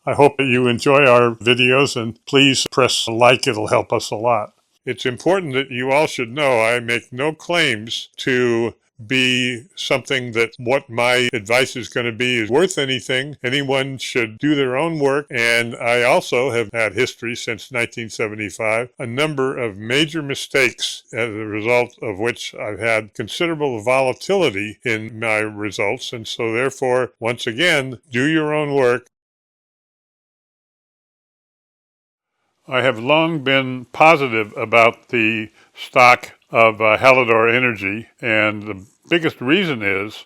I hope that you enjoy our videos, and please press like. It'll help us a lot. It's important that you all should know I make no claims to be something that what my advice is going to be is worth anything. Anyone should do their own work. And I also have had history since 1975, a number of major mistakes as a result of which I've had considerable volatility in my results. And so therefore, once again, do your own work. I have long been positive about the stock of Hallador Energy, and the biggest reason is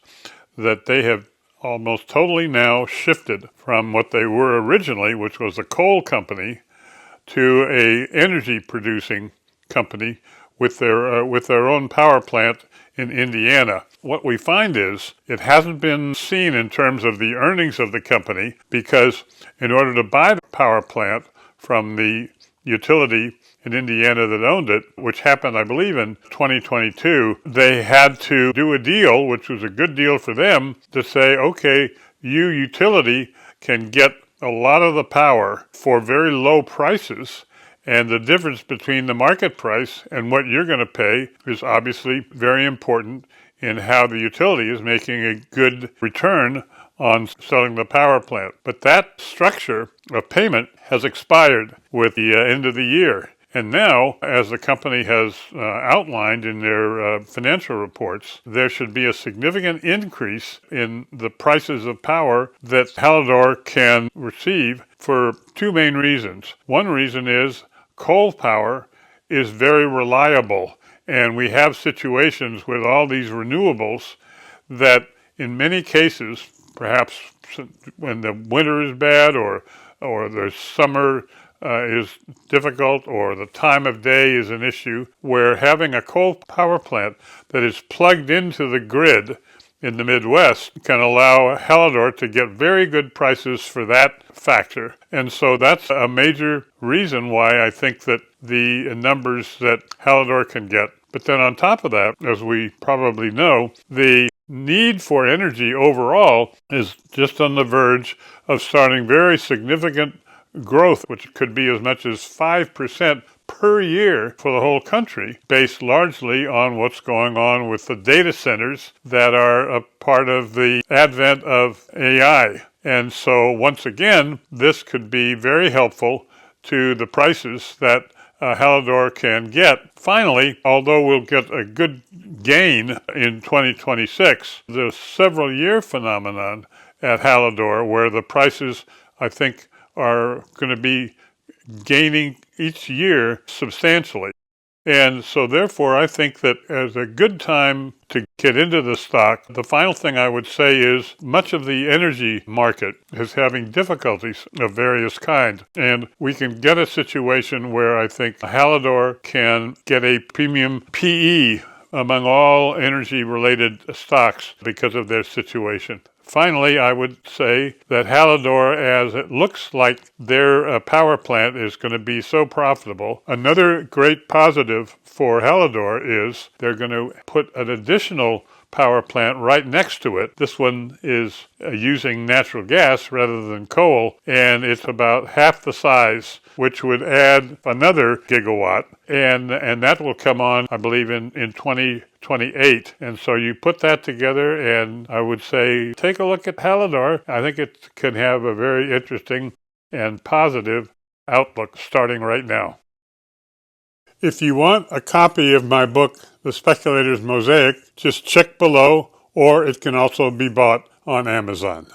that they have almost totally now shifted from what they were originally, which was a coal company, to a energy producing company with their own power plant in Indiana. What we find is it hasn't been seen in terms of the earnings of the company, because in order to buy the power plant from the utility in Indiana that owned it, which happened, I believe, in 2022, they had to do a deal, which was a good deal for them, to say, okay, you utility can get a lot of the power for very low prices, and the difference between the market price and what you're going to pay is obviously very important in how the utility is making a good return on selling the power plant. But that structure of payment has expired with the end of the year. And now, as the company has outlined in their financial reports, there should be a significant increase in the prices of power that Hallador can receive for two main reasons. One reason is coal power is very reliable, and we have situations with all these renewables that in many cases, perhaps when the winter is bad or the summer is difficult or the time of day is an issue, where having a coal power plant that is plugged into the grid in the Midwest can allow Hallador to get very good prices for that factor. And so that's a major reason why I think that the numbers that Hallador can get. But then on top of that, as we probably know, the need for energy overall is just on the verge of starting very significant growth, which could be as much as 5% per year for the whole country, based largely on what's going on with the data centers that are a part of the advent of AI. And so once again, this could be very helpful to the prices that Hallador can get. Finally, although we'll get a good gain in 2026, the several-year phenomenon at Hallador where the prices, I think, are going to be gaining each year substantially. And so therefore, I think that as a good time to get into the stock, the final thing I would say is much of the energy market is having difficulties of various kinds. And we can get a situation where I think Hallador can get a premium PE among all energy-related stocks because of their situation. Finally, I would say that Hallador, as it looks like their power plant is going to be so profitable, another great positive for Hallador is they're going to put an additional power plant right next to it. This one is using natural gas rather than coal, and it's about half the size, which would add another gigawatt, and that will come on, I believe, in 2028. And so you put that together, and I would say take a look at Hallador. I think it can have a very interesting and positive outlook starting right now. If you want a copy of my book, The Speculator's Mosaic, just check below, or it can also be bought on Amazon.